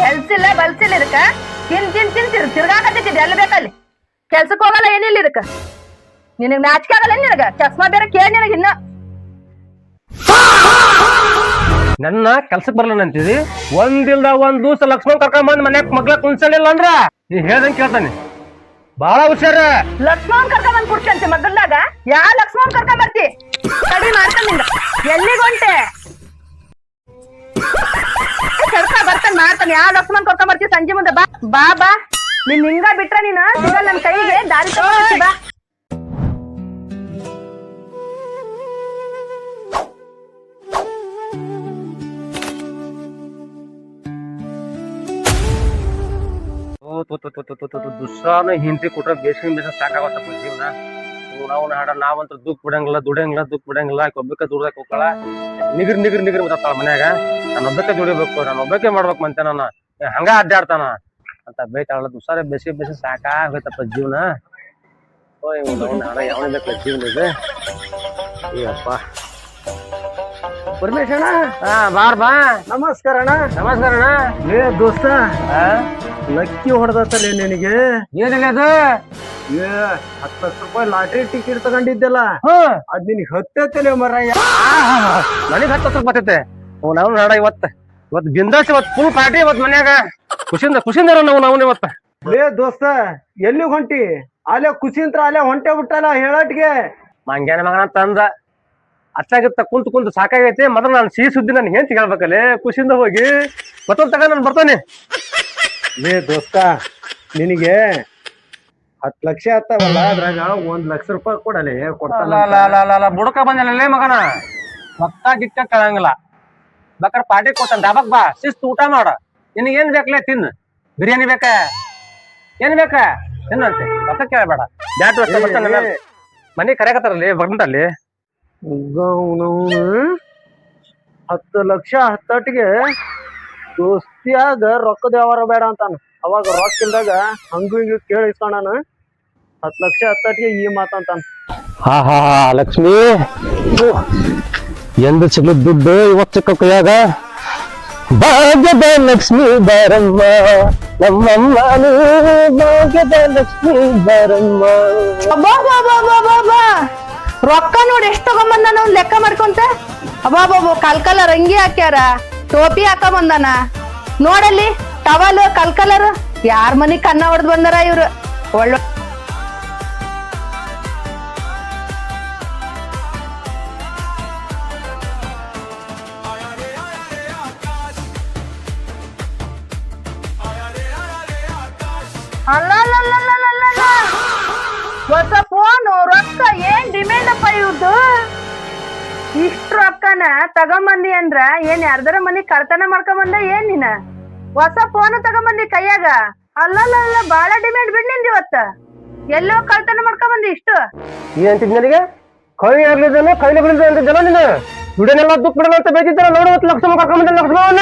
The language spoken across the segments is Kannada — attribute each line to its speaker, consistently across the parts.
Speaker 1: ಕೆಲ್ಸಿಲ್ಲ ಬಲ್ಸಿಲ್ಲ ಇದಕ್ಕ ತಿನ್ ತಿರ್ಗಾಕತ್ತಿದ್ದೆ ಎಲ್ಲಿ ಬೇಕಲ್ಲಿ ಕೆಲ್ಸಕ್ ಹೋಗಲ್ಲ ಏನಿಲ್ಲ ಇದಕ್ಕ ನಿನಗ್ ನಾಚಿಕೆ ಆಗಲ್ಲ ನಿನಗ ಚಸ್ಮಾ ಬೇರೆ ಕೇಳಿ ನಿನಗ ಇನ್ನ
Speaker 2: ನನ್ನ ಕೆಲ್ಸಕ್ ಬರ್ಲ ಅಂತಿದಿ ಒಂದಿಲ್ದ ಒಂದ್ ದಿವ್ಸ ಲಕ್ಷ್ಮಣ್ ಕರ್ಕೊಂಡ್ ಬಂದ್ ಮನ್ಯಾಗ ಮಗ್ಳ ಕುಣ್ಸಲಿಲ್ಲ ಅಂದ್ರ ನೀ ಹೇಳ್ದಂಗ್ ಕೇಳ್ತಾನೆ ಬಾಳ ಹುಷಾರ.
Speaker 1: ಲಕ್ಷ್ಮಣ್ ಕರ್ಕೊಂಡ್ ಬಂದ್ ಕುಡ್ಸಂತೆ ಮಗಲ್ದಾಗ ಯಾ ಲಕ್ಷ್ಮಣ್ ಕರ್ಕೊಂಡ್ ಬರ್ತಿ ಕಡಿ ಮಾಡ್ತಾನಿಂದ ಎಲ್ಲಿಗ್ ಹೊಂಟೆ ಬರ್ತಾನೆ ಮಾಡ್ತಾನೆ ಯಾ ಲಕ್ಷ್ಮಣ್ ಕರ್ಕೊಂಡ್ ಬರ್ತಿ ಸಂಜೆ ಮುಂದೆ ಬಾ ಬಾ ಬಾ ನೀನ್ ಹಿಂಗ ಬಿಟ್ರ ನೀನು ಸಿಗಲ್ಲ ನನ್ ಕೈಗೆ ದಾರಿ ತಗೊಂಡಿ ಬಾ.
Speaker 2: ದುಸ್ಸಾನ ಹಿಂತಿ ಕೊಟ್ರ ಬೇಸಿನ ಬೇಸ ಸಾಕಾಗತ್ತಪ್ಪ ಜೀವನ. ನಾವು ಹಾಡ ನಾವಂತ್ರ ದುಃಖ ಬಿಡಂಗಿಲ್ಲ ದುಡಿಯಂಗಿಲ್ಲ ಬಿಡಂಗಿಲ್ಲ ಒಬ್ಬಕ್ಕೆ ದುಡ್ದಾಕ ಹೋಗ್ಕಳ ನಿಗಿರ್ ಮತ್ತಾಳ ಮನ್ಯಾಗ ನಾನು ಒಬ್ಬಕ್ಕೆ ದುಡಿಬೇಕು ನಾನು ಒಬ್ಬಕ್ಕೆ ಮಾಡ್ಬೇಕು ಮಂತೆ ನಾನು ಹಂಗ ಅಡ್ಡಾಡ್ತಾನ ಅಂತ ಬೈತಾಳ. ದುಸ್ಸಾರ ಬೇಸಿ ಸಾಕಾಗತ್ತಪ್ಪ ಜೀವನ. ಹಾಡ ಯಾವ ಬೇಕಲ್ಲ ಜೀವನ ಇದೆ. ಅಯ್ಯಪ್ಪ
Speaker 3: ಪರಮೇಶ್ ಅಣ್ಣ
Speaker 2: ಬಾರ್ ಬಾ.
Speaker 3: ನಮಸ್ಕಾರ ಅಣ್ಣ.
Speaker 2: ನಮಸ್ಕಾರ ಅಣ್ಣ.
Speaker 3: ಏ ದೋಸ್ತ ಲಕ್ಕಿ ಹೊಡೆದತ್ತಲ್ಲ ನಿನಗೆ.
Speaker 2: ಏನಿಲ್ಲ ಅದು
Speaker 3: ಏ 10 ಲಕ್ಷ ರೂಪಾಯಿ ಲಾಟ್ರಿ ಟಿಕೆಟ್ ತಗೊಂಡಿದ್ದೆಲ್ಲ ಅದ್ ನಿನಗೆ ಹತ್ತೈತಲ್ಲ ಮರಯ್ಯ.
Speaker 2: ನನಗ್ 10 ಲಕ್ಷ ಬರ್ತೈತೆ ನಾವು ನಾಡ ಇವತ್ತು ಬಿಂದಾಸ್ ಇವತ್ತು ಫುಲ್ ಪಾರ್ಟಿ ಇವತ್ತು ಮನ್ಯಾಗ ಖುಷಿಂದ ನಾವು ಇವತ್ತ.
Speaker 3: ಲೇ ದೋಸ್ತ ಎಲ್ಲಿ ಹೊಂಟಿ ಅಲ್ಲೇ ಖುಷಿಂತ್ರ ಅಲ್ಲೇ ಹೊಂಟೆ ಬಿಟ್ಟಲ್ಲ ಹೇಳಟ್ಗೆ.
Speaker 2: ಮಂಗ್ಯಾನ ಮಗನ ತಂದ ಅಚ್ಚಾಗಿತ್ತ ಕುಂತು ಸಾಕಾಗೈತಿ. ಮೊದಲು ನಾನು ಸಿಹಿ ಸುದ್ದಿ ನನ್ ಹೆಂತ ಹೇಳ್ಬೇಕಲ್ಲೇ ಖುಷಿಯಿಂದ ಹೋಗಿ ಮತ್ತೊಂದು ತಗೊಂಡ್ ನಾನು ಬರ್ತಾನೆ.
Speaker 3: ಲೇ ದೋಸ್ತ ನಿನಗೆ 10 ಲಕ್ಷ ಆತಾವಲ್ಲ ಅದ್ರಾಗ 1 ಲಕ್ಷ ರೂಪಾಯಿ ಕೊಡಲೇ ಕೊಡ್ತಾನ.
Speaker 2: ಬುಡಕ ಬಂದಿಲ್ಲೇ ಮಗನ ಮಕ್ಕ ಗಿಕ್ಕ ಕೇಳಂಗಿಲ್ಲ. ಬೇಕಾರೆ ಪಾರ್ಟಿ ಕೊಡ್ತಾನ ಡಾಬಾಕ್ ಬಾ ಶಿಸ್ತು ಊಟ ಮಾಡ. ನಿನಗೇನ್ ಬೇಕಲೇ ತಿನ್. ಬಿರಿಯಾನಿ ಬೇಕ ಏನ್ ಬೇಕ ತಿನ್ನಂತೆ ಮಕ್ಕ ಕೇಳಬೇಡ. ಬ್ಯಾಟ್ ವರ್ಷ ಬರ್ತಾನೆ ಮನೆ ಕರೆಯಕತ್ತಾರಲ್ಲಿ ಬಂದಲ್ಲಿ
Speaker 3: 10 ಲಕ್ಷ ಹತ್ತಟ್ಟಿಗೆ ದೋಸ್ತಿಯಾಗ ರೊಕ್ಕದ ವ್ಯವಹಾರ ಬೇಡ ಅಂತಾನ. ಅವಾಗ ರೊಕ್ಕ ಇಲ್ದಾಗ ಹಂಗು ಹಿಂಗ ಕೇಳಿ ಇಸ್ಕೊಂಡಾನ 10 ಲಕ್ಷ ಹತ್ತಟ್ಟಿಗೆ ಈ ಮಾತಂತಾನ.
Speaker 2: ಹಾ ಲಕ್ಷ್ಮಿ ಎಂದು ಸಿಗ್ಲ ದುಡ್ಡು ಇವತ್ತು ಸಿಕ್ಕ ಕೈಯಾಗ. ಭಾಗ್ಯದ ಲಕ್ಷ್ಮಿ ಬಾರಮ್ಮ ನಮ್ಮಮ್ಮ ಭಾಗ್ಯದ ಲಕ್ಷ್ಮಿ ಬಾರಮ್ಮ.
Speaker 1: ರೊಕ್ಕ ನೋಡಿ ಎಷ್ಟ್ ತಗೊಂಬಂದ ನಾವು ಲೆಕ್ಕ ಮಾಡ್ಕೊಂತ. ಅಬ್ಬಾಬಾಬು ಕಲ್ಕಲರ್ ಅಂಗಿ ಹಾಕ್ಯಾರ ಟೋಪಿ ಹಾಕ ಬಂದಾನ ನೋಡಲ್ಲಿ ಟವಲ್ ಕಲ್ಕಲರ್. ಯಾರ ಮನಿ ಕನ್ನ ಹೊಡೆದ್ ಬಂದಾರ ಇವ್ರು. ಒಳ್ಳೆ ಹೊಸ ಫೋನು ರೊಕ್ಕ ಏನ್ ಡಿಮ್ಯಾಂಡ್ ಅಪ್ಪ ಇವ್ರದ್ದು. ಇಷ್ಟ ರೊಕ್ಕನ ತಗೊಂಬಂದಿ ಅಂದ್ರ ಏನ್ ಯಾರ್ದಾರ ಮನಿ ಕಳ್ತನ ಮಾಡ್ಕೊಂಬಂದ ಏನ್ ನೀನ. ಹೊಸ ಫೋನ್ ತಗೊಂಬಂದಿ ಕೈಯಾಗ. ಅಲ್ಲಲ್ಲ ಬಾಳ ಡಿಮ್ಯಾಂಡ್ ಬಿಡ್ ನಿಂದ ಇವತ್ತ. ಎಲ್ಲೋ ಕಳ್ತನ ಮಾಡ್ಕೊಂಬಂದಿ ಇಷ್ಟು.
Speaker 2: ಏನಂತಿದ್ ನನಗೆ ಕೈ ಆಗ್ಲಿದ್ದೇನೆ ಕೈಲಿ ಬಿಡಿದ ಅಂತಿದ್ದಲ್ಲ ನೀನು. ದುಡ್ಡನೆಲ್ಲ ದುಃಖ ಬಿಡಲ್ಲ ಅಂತ ಬೇಕಿದ್ದಲ್ಲ ನೋಡು 10 ಲಕ್ಷ ಕರ್ಕೊಂಬಂದ ಲಕ್ಷ್ಮಣ.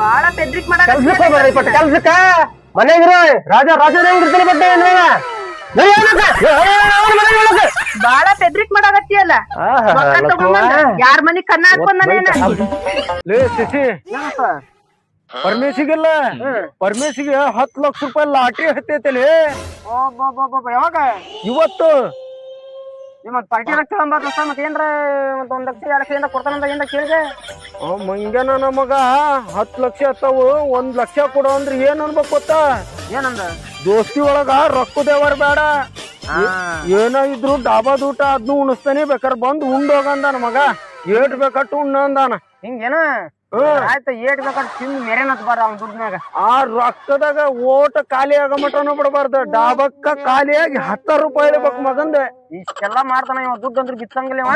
Speaker 1: ಬಾಳ ಪೆದ್ರಿಕ್
Speaker 2: ಕೆಲ್ಸಕ್ಕ ಮನೆಗಿರೋ ರಾಜ ಹೆಂಗಿರ್ತಾನೆ ಬಟ್ಟೆ
Speaker 1: ಬಾಳ ಪೆದ್ರಿಕ್ ಮಾಡಾಕತ್ತಿಯಲ್ಲ. ಯಾರ ಮನಿ ಕನ್ನ ಹಾಕೊಂಡೇನ.
Speaker 3: ಲೇ ಶಿಶಿ ಪರಮೇಶಿಗೆಲ್ಲ ಪರಮೇಶಿಗೆ 10 ಲಕ್ಷ ರೂಪಾಯಿ ಲಾಟ್ರಿ ಹತ್ತೈತಲಿ.
Speaker 1: ಯಾವಾಗ
Speaker 3: ಇವತ್ತು
Speaker 1: ಮತ್ ಪಾರ್ಟಿ ಮತ್ತೆ ಏನ್ರ 1 ಲಕ್ಷ 2 ಲಕ್ಷ ಏನ ಕೊಡ್ತಾನಂತ ಏನ್ರ ಕೇಳಿದೆ.
Speaker 3: ಮಂಗ್ಯನ ನಮಗ 10 ಲಕ್ಷ ಹತ್ತವು 1 ಲಕ್ಷ ಕೊಡು ಅಂದ್ರೆ ಏನ್ ಅನ್ಬೇಕು ಗೊತ್ತಾ.
Speaker 1: ಏನಂದ
Speaker 3: ದೋಸ್ತಿ ಒಳಗ ರೊಕ್ಕದ ವ್ಯವಹಾರ ಬೇಡ. ಏನ ಇದ್ರು ಡಾಬಾದ ಊಟ ಅದ್ನು ಉಣಿಸ್ತಾನೆ ಬೇಕಾರೆ ಬಂದ್ ಉಂಡೋಗಂದಾನ ಮಗ. ಏಟ್ ಬೇಕಟ್ಟು ಉಣ್ಣ ಅಂದಾನ.
Speaker 1: ಹಿಂಗೇನ ಆಯ್ತ ಏಟ್ ಬೇಕಾದ್ ತಿಂದು ಮೆರೆನತ್ ಬಾರ ಅವ್ನ ದುಡ್ನಾಗ.
Speaker 3: ಆ ರೊಕ್ಕದಾಗ ಓಟ ಖಾಲಿ ಆಗ ಮಟನು ಬಿಡಬಾರ್ದು. ಡಾಬಕ್ಕ ಖಾಲಿಯಾಗಿ 10 ರೂಪಾಯಿ ಇಳ್ಬೇಕು ಮಗಂದ.
Speaker 1: ಇಷ್ಟೆಲ್ಲಾ ಮಾಡ್ತಾನ ಇವ. ದುಡ್ಡು ಅಂದ್ರೆ ಬಿತ್ತಂಗಿಲ್ಲ ಇವ.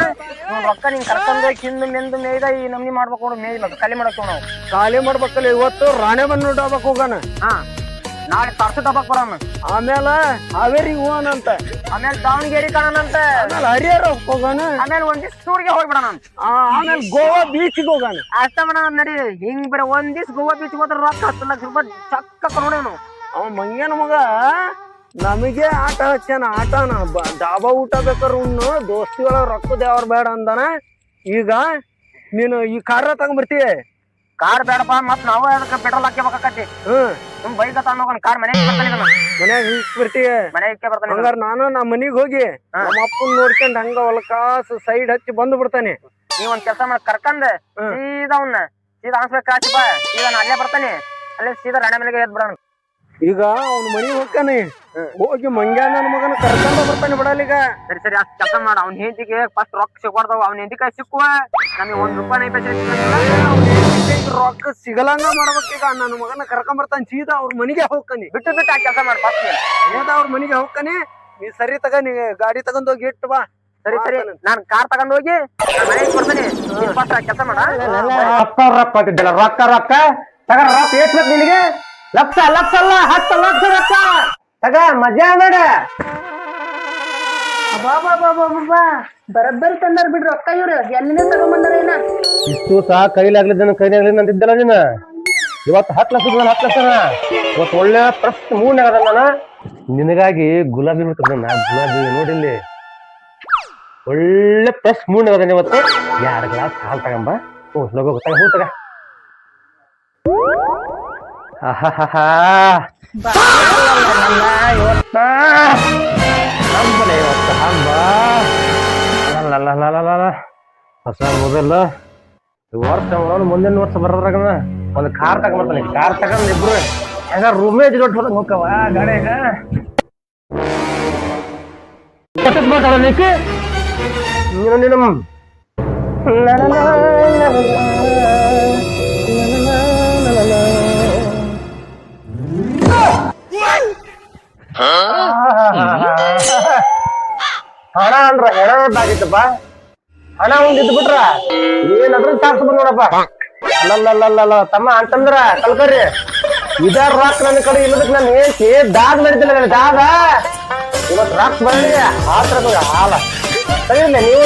Speaker 1: ರೊಕ್ಕ ನಿಂಗ್ ಕರ್ಕೊಂಡ್ ತಿಂದು ಮೆಂದು ಮೇಯ್ದ ಈ ನಮ್ನಿ ಮಾಡ್ಬೇಕು ನೋಡು. ಮೇಯ್ಲ ಖಾಲಿ ಮಾಡಕ್ ನಾವು
Speaker 3: ಖಾಲಿ ಮಾಡ್ಬೇಕಲ್ಲ. ಇವತ್ತು ರಾಣೆಬೆನ್ನೂರು ಡಾಬಕ್ ಹೋಗೋಣ.
Speaker 1: ನಾಳೆ ತರ್ಸು ಡಬ್ಬಕ್ ಬರೋಣ.
Speaker 3: ಆಮೇಲೆ ಹಾವೇರಿ ಹೋಗೋಣಂತ.
Speaker 1: ಆಮೇಲೆ ದಾವಣಗೆರೆ ಕಾಣಂತ.
Speaker 3: ಆಮೇಲೆ ಹರಿಹರ ಹೋಗೋಣ.
Speaker 1: ಆಮೇಲೆ ಒಂದ್ ದಿವ್ಸ ಟೂರ್ಗೆ ಹೋಗ್ಬಿಡೋಣ.
Speaker 3: ಆಮೇಲೆ ಗೋವಾ ಬೀಚ್ಗೆ ಹೋಗೋಣ.
Speaker 1: ಅಷ್ಟ ಮಾಡೋಣ ನಡಿ. ಹಿಂಗ್ ಬರೀ ಒಂದ್ ದಿವ್ಸ ಗೋವಾ ಬೀಚ್ ಹೋದ್ರ ರೊಕ್ಕ 10 ಲಕ್ಷ ರೂಪಾಯಿ ಚಕ್ಕ ನೋಡೇನು.
Speaker 3: ಅವ ಮಂಗ್ಯನ ಮಗ ನಮಗೆ ಆಟ ಹಚ್ಚಾನ. ಆಟನ ಡಾಬಾ ಊಟ ಬೇಕಾದ್ರೆ ಉಣ್ಣು ದೋಸ್ತಿ ಒಳಗ ರೊಕ್ಕದ ಯಾವ್ರ ಬೇಡ ಅಂದಾನ. ಈಗ ನೀನು ಈ ಕಾರ ತಗೊಂಡ್ಬರ್ತೀಯ.
Speaker 4: ಕಾರ್ ಬೇಡಪ್ಪ ಮತ್ ನಾವು ಅದಕ್ಕೆ ಪೆಟ್ರೋಲ್ ಹಾಕ್ಯಬೇಕಾಕತಿ ಸುಮ್ ಬೈಕ್ ತಗೊಂಡ್ ಕಾರ್ ಮನೆಗೆ ಬರ್ತಾನೆ
Speaker 3: ಮನ್ಯಾಗ ಇಕ್ಬಿಡ್ತೀವಿ.
Speaker 4: ಮನೆಗೆ ಇಕ್ಕೆ ಬರ್ತಾನೆ
Speaker 3: ಹಂಗಾರ ನಾನು ನಮ್ಮ ಮನಿಗ್ ಹೋಗಿ ನಮ್ಮ ಅಪ್ಪನ್ ನೋಡ್ಕೊಂಡ್ ಹಂಗ ಹೊಲಕಾಸ ಸೈಡ್ ಹಚ್ಚಿ ಬಂದು ಬಿಡ್ತಾನೆ.
Speaker 4: ನೀವ್ ಒಂದ್ ಕೆಲಸ ಮಾಡಿ ಕರ್ಕಂದ್ ಸೀದಾ ಅವನ್ನ ಸೀದಾ ಅನ್ಸ್ಬೇಕಾಚಪ್ಪ ಸೀದಾ ನಾ ಅಲ್ಲೇ ಬರ್ತಾನೆ ಅಲ್ಲೇ ಸೀದಾ ರಾಣೆ ಮನೆಗೆ ಎದ್ ಬಿಡೋಣ.
Speaker 3: ಈಗ ಅವ್ನ ಮನಿಗ್ ಹೋಗ್ತಾನೆ, ಹೋಗಿ ಮಂಗ್ಯ ನನ್ನ ಮಗನ ಕರ್ಕೊಂಡ ಬರ್ತಾನೆ ಬಿಡಲ್ಲ.
Speaker 4: ಸರಿ ಸರಿ ಅಷ್ಟ್ ಕೆಲಸ ಮಾಡ. ಅವ್ನ ಹೆಂಡತಿಗೆ ಫಸ್ಟ್ ರೊಕ್ಕ ಸಿಕ್ಕೊಡ್ತಾವ. ಅವ್ನ ಹೆಂಡತಿ ಕೈ ಸಿಕ್ಕುವ ನಮಗೆ ₹1
Speaker 3: ರೊಕ್ಕ ಸಿಗಲಂಗ ಮಾಡ್ಬೇಕೀಗ. ನನ್ನ ಮಗನ ಕರ್ಕೊಂಡ್ ಬರ್ತಾನೆ, ಸೀದಾ ಅವ್ರ ಮನಿಗೆ ಹೋಗ್ತಾನೆ.
Speaker 4: ಬಿಟ್ಟು ಬಿಟ್ಟು ಆ ಕೆಲಸ ಮಾಡಿ ಫಸ್ಟ್
Speaker 3: ಸೀದಾ ಅವ್ರ ಮನಿಗೆ ಹೋಗ್ತಾನೆ. ನೀ ಸರಿ ತಗ, ನೀ ಗಾಡಿ ತಗೊಂಡ್ ಹೋಗಿ ಇಟ್ಟು ಬಾ.
Speaker 4: ಸರಿ ಸರಿ ನಾನ್ ಕಾರ್ ತಗೊಂಡ್ ಹೋಗಿ ಮನೆಗೆ ಬರ್ತಾನೆ. ಫಸ್ಟ್ ಆ ಕೆಲಸ ಮಾಡ.
Speaker 2: ರೊಕ್ಕ ಕೊಟ್ಟಿದ್ದಲ್ಲ, ರೊಕ್ಕ ರೊಕ್ಕ ತಗ. ರೊಕ್ಕ ಏಟ್ಬೇಕು ನಿನಗೆ? ಲಕ್ಷ ಲಕ್ಷ ಅಲ್ಲ 10 ಲಕ್ಷ ರೊಕ್ಕ ತಗ. ಮಜಾ ಮಾಡ.
Speaker 1: ಅಬ್ಬಾ ಬರಬ್ಬರಿ ತಂದಾರ ಬಿಡ್ರಿ ರೊಕ್ಕ. ಇವ್ರು ಎಲ್ಲಿಂದ ತಗೊಂಬಂದಾರ ಏನ?
Speaker 2: ಇಷ್ಟು ಸಹ ಕೈಲಾಗ್ಲಿದ್ದ ಕೈನಾಗ್ಲಿಲ್ಲ ಅಂತಿದ್ದಲ್ಲ ನೀನು. ಇವತ್ತು 10 ಲಕ್ಷ 10 ಲಕ್ಷ. ಇವತ್ತು ಒಳ್ಳೆ ಪ್ರಶ್ನೆ ಮೂಡ್ ಆಗದ ನಾನು ನಿನಗಾಗಿ ಗುಲಾಬಿ ಹುಡ್ತದ. ಗುಲಾಬಿ ನೋಡಿಲ್ಲಿ ಒಳ್ಳೆ ಪ್ಲಸ್ ಮೂಡ್ ಆಗದ. ಇವತ್ತು 2 ಗ್ಲಾಸ್ ಹಾಲು ತಗೊಂಬ. ಲಗೋ ತಗ ಹೂ ತಗ. ಇವತ್ತ ಹಬ್ಬಲೆ, ಇವತ್ತು ಹಬ್ಬ. ಹೊಸ ಮೊಬೈಲ್ ವರ್ಷ ಮುಂದಿನ ವರ್ಷ ಬರೋದ್ರಾಗ ಒಂದು ಕಾರ್ ತಗೊಂಬರ್ತಾನೆ. ಕಾರ್ ತಗೊಂಡ್ ಇಬ್ರು ಹೆಂಗ ರೂಮೇ ದೊಡ್ಡ ಹೋಗವ ಗಾಡಿಯಾಗ ಹಣ ಅಂದ್ರ ಹೆಣದಾಗಿತ್ತಪ್ಪ. ಹಣ ಒಂದಿದ್ದು ಬಿಟ್ರ ಏನಾದ್ರೂ ಸಾಕ್ಸ್ ಬಂದ್ ನೋಡಪ್ಪ. ಅಲ್ಲಲ್ಲ ತಮ್ಮ ಅಂತಂದ್ರ ಕಲ್ಕರಿ ಇದಾರ ರಾಕ್ ನನ್ನ ಕಡೆ ಇಲ್ಲದಕ್ ನಾನು ಏನ್ ದಾದ್ ಮಾಡಿದ್ದಿಲ್ಲ. ನನ್ನ ದಾದ ಇವತ್ ರಾಕ್ ಬರಲಿ ಆತ್ರ ಹಾಲ ಸರಿಯಿಲ್ಲ. ನೀವು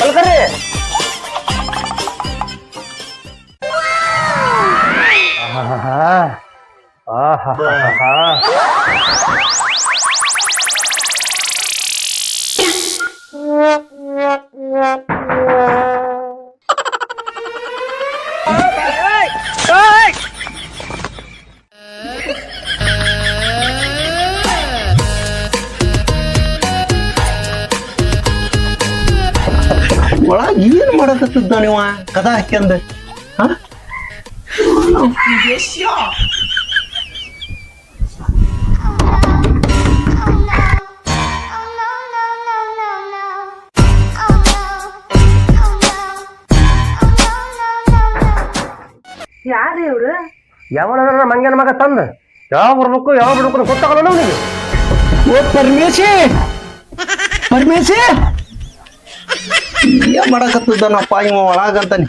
Speaker 2: ಕಲ್ಕರಿ
Speaker 3: ಒಳಗ ಏನ್ ಮಾಡಕತ್ತಿದ್ದ ನೀವ ಕದ ಹಾಕ್ಯಂದ?
Speaker 1: ಯಾರು ಇವ್ರು?
Speaker 2: ಯಾವನ ಮಂಗ್ಯನ ಮಗ ತಂದ ಯಾವ ಬರ್ಬೇಕು ಯಾವ ಬಿಡ್ಬೇಕು ಗೊತ್ತಾಗಲ್ಲ ನಮ್ಗೆ.
Speaker 3: ಓ ಪರಮೇಶಿ, ಪರಮೇಶಿ ಏನ್ ಮಾಡಕತ್ತಿದ್ದಾನಪ್ಪ ಇವ ಒಳಗಂತಾನೆ.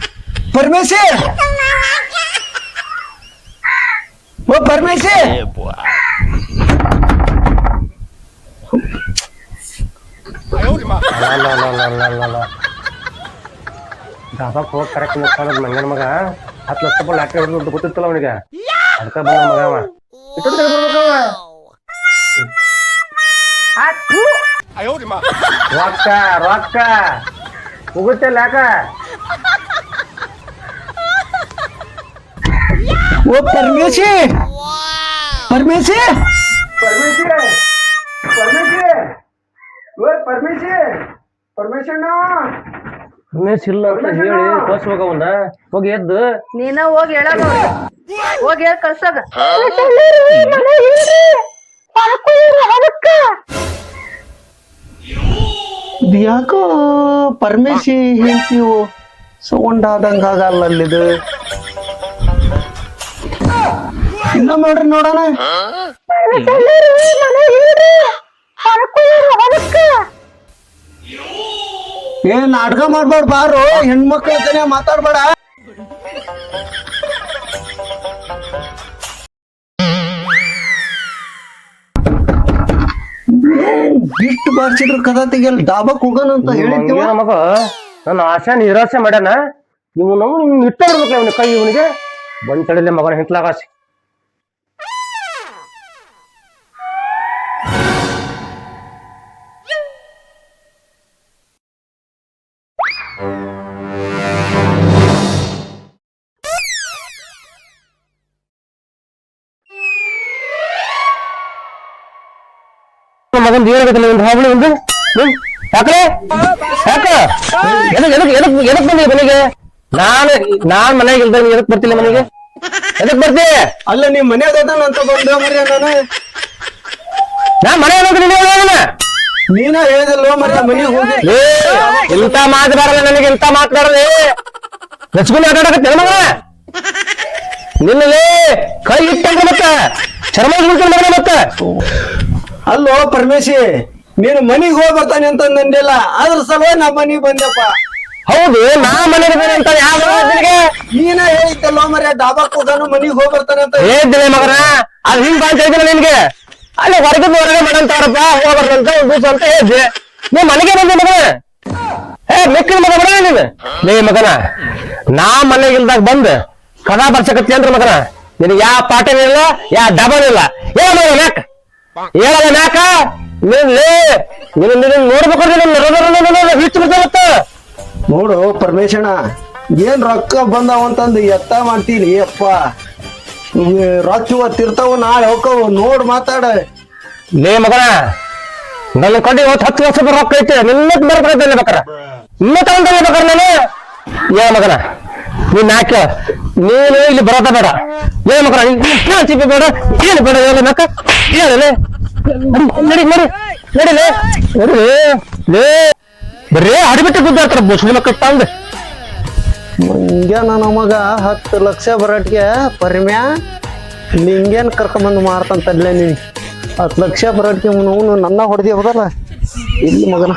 Speaker 3: ಪರಮೇಶಿ, ಓ ಪರಮೇಶಿ.
Speaker 2: ದಾಬಾಕ್ ಹೋಗಿ ಕರೆಕ್ಟ್ ಮುಕ್ಕಾನದ್ ಮಂಗನ ಮಗ 10 ಲಕ್ಷ ರೂಪಾಯಿ ಲಾಟ್ರಿ ಹೊಡೆದು ಗೊತ್ತಿತ್ತಲ್ಲ ಅವನಿಗೆ. ಅದಕ್ಕ ಬಂದ ಮಗ ಅವ ಇಟ್ಟು ಬರ್ಬೇಕವ. ರೊಕ್ಕ ರೊಕ್ಕ ಹೋಗುತ್ತಿಲ್ಲ ಯಾಕ?
Speaker 3: ಓ ಪರಮೇಶಿ, ಪರಮೇಶಿ,
Speaker 2: ಪರಮೇಶಿ ಪರಮೇಶಿ ಓ ಪರಮೇಶಿ ಪರಮೇಶಣ್ಣ. ರಮೇಶ್ ಇಲ್ಲ ಅಂತ ಹೇಳಿ ಕಳ್ಸ್ಬೇಕ ಅವನ್ನ. ಹೋಗಿ ಎದ್ದು
Speaker 1: ನೀನ ಹೋಗಿ ಹೇಳೋಗ, ಹೋಗಿ ಹೇಳಿ ಕಳ್ಸೋಗ.
Speaker 3: ಯಾಕೋ ಪರಮೇಶಿ ಹೇಳ್ತೀವು ಸೌಂಡ್ ಆದಂಗ ಆಗಲ್ಲ ಅಲ್ಲಿದು. ಇನ್ನ ನೋಡ್ರಿ ನೋಡೋಣ. ಏನ್ ನಾಟಕ ಮಾಡ್ಬೇಡ ಬಾರು, ಹೆಣ್ಮಕ್ಳ ಜನ ಮಾತಾಡ್ಬೇಡ. ಇಷ್ಟು ಬಾರ್ಸಿದ್ರು ಕದ ತೆಗಿಯಲ್ಲ. ಡಾಬಾಕ್ ಹೋಗೋಣ ಅಂತ ಹೇಳಿದ್ವಿ.
Speaker 2: ಮಗ ನನ್ನ ಆಶೆ ನಿರಾಸೆ ಮಾಡ್ಯಾನ. ಇವ್ ನಾವು ಇಟ್ಟ ಬಿಡ್ಬೇಕ ಇವನ ಕೈ. ಇವನಿಗೆ ಬಂದ್ ತಡಿಲೆ ಮಗನ ಹಿಂತ್ಲಾಗಾಸಿ. ಮಗನ್ ಏನಾಗತ್ತಿಲ್ಲ ಒಂದು ಹಾವಳಿ ಒಂದು ಯಾಕ್ರೆ ಯಾಕ ಎದಕ್ ಬಂದಿ ಮನೆಗೆ? ನಾನ್ ಮನೆಗೆ ಇಲ್ದ ಎದಕ್ ಬರ್ತಿಲ್ಲ ಮನೆಗೆ? ಎದಕ್ ಬರ್ತಿ?
Speaker 3: ಅಲ್ಲ ನೀವ್ ಮನ್ಯಾಗ ಅಂತ ಬಂದ ಮರ್ಯ ನಾನು
Speaker 2: ನಾ ಮನೆ
Speaker 3: ನೀನ ಹೇಳಿದಲ್ವ ಮರ್ಯ ಮನೆಗೆ ಹೋಗಿ
Speaker 2: ಇಂತ ಮಾತು ಬರಲ್ಲ ನನಗೆ, ಇಂತ ಮಾತು ಬರಲ್ಲ. ನಚ್ಕೊಂಡು ಆಟಾಡಕತ್ತೆ ಮಗ ನಿನ್ನಲ್ಲಿ ಕೈ ಇಟ್ಟಂಗ ಮತ್ತ ಚರ್ಮ ಮಗ ಮತ್ತ.
Speaker 3: ಅಲ್ಲೋ ಪರಮೇಶಿ, ನೀನು ಮನಿಗ್ ಹೋಗಿ ಬರ್ತಾನೆ ಅಂತ ನಂದಿಲ್ಲ, ಅದ್ರ ಸಲುವಾಗಿ ನಾ ಮನಿಗ್ ಬಂದೆಪ್ಪ.
Speaker 2: ಹೌದು, ನಾ ಮನೆಗೆ ಬೇರೆ ಅಂತ ಯಾವ ನಿನಗೆ
Speaker 3: ನೀನ ಹೇಳಿದ್ದಲ್ವ ಮರ್ಯ ಡಾಬಾಕ್ ಹೋಗಾನು ಮನಿಗ್ ಹೋಗಿ ಬರ್ತಾನೆ ಅಂತ
Speaker 2: ಹೇಳ್ತೀನಿ ಮಗನ. ಅದು ಹಿಂಗ್ ಬಾಂಚ ಹೇಳಿದಿಲ್ಲ ನಿನ್ಗೆ. ಅಲ್ಲಿ ಹೊರಗೆ ಮಾಡಂತಾರಪ್ಪ ಹೋಗ್ಬಾರ್ದಂತ ಒಂದು ದಿವಸ ಅಂತ ಹೇಳಿದ್ದೆ. ನೀ ಮನೆಗೆ ಬಂದೆ ಮಗನ. ಮೆಕ್ಕಿನ ಮಗ ಬರ ನೀನು. ಲೇ ಮಗನ, ನಾ ಮನೆಗಿಲ್ದಾಗ ಬಂದ್ ಕದಾ ಬರ್ಸಕತ್ತಿ ಅಂದ್ರ ಮಗನ ನಿನಗೆ ಯಾವ ಪಾಠನೂ ಇಲ್ಲ, ಯಾವ ಡಬಲ್ ಹೇಳ ಮಗ ಮ್ಯಾಕ್ ಹೇಳಲ್ಲ ಮ್ಯಾಕ. ನೋಡ್ಬೇಕು ಹಿಟ್ಟು ಬಿಡ್ತಾವತ್ತ.
Speaker 3: ನೋಡು ಪರಮೇಶಣ್ಣ, ಏನ್ ರೊಕ್ಕ ಬಂದಾವಂತಂದು ಎತ್ತ ಮಾಡ್ತೀನಿ ಅಪ್ಪ. ರೊಕ್ಕ ಇವತ್ತಿರ್ತಾವ, ನಾಳೆ ಹೋಗ್ತಾವ, ನೋಡ್ ಮಾತಾಡ.
Speaker 2: ಲೇ ಮಗನ, ನನ್ನ ಕೊಂಡು ಇವತ್ತು 10 ವರ್ಷ ರೊಕ್ಕ ಐತೆ, ನಿನ್ನಕ್ ಬರ್ಬೇಕಲ್ಲ ಬೇಕಾರ, ನಿನ್ನ ತಗೊಂಡಲ್ಲ ಬೇಕಾರ ನಾನು. ಏ ಮಗನ, ನೀನ್ ಯಾಕೆ ನೀನು ಇಲ್ಲಿ ಬರೋದ ಬೇಡ. ಏ ಮಗನ, ಚಿಪ್ಪಿ ಬೇಡ, ಏನು ಬೇಡ ಹೇಳ ನಾಕ ಹೇಳಲೆ. ನಡಿ ನಡಿ ನಡಿಲೆ ನಡಿಲೆ. ಲೇ ಬರೇ ಅಡಿಬಿಟ್ಟು ಗುದ್ದಾಡ್ತಾರ ಮುಸ್ಲಿಂ ಮಕ್ಕಳು ತಂದು.
Speaker 3: ಹಿಂಗೆ ನನ್ನ ಮಗ 10 ಲಕ್ಷ ಬರಟ್ಗೆ ಪರಿಮ್ಯಾ ನಿಂಗೇನ್ ಕರ್ಕೊಂಬಂದು ಮಾರ್ತಂತಲ್ಲೇ ನೀನ್ 10 ಲಕ್ಷ ಬರಟ್ಗೆ ಅವನು ನನ್ನ ಹೊಡೆದಿ ಹೋದಲ್ಲ ಇಲ್ಲಿ ಮಗನ.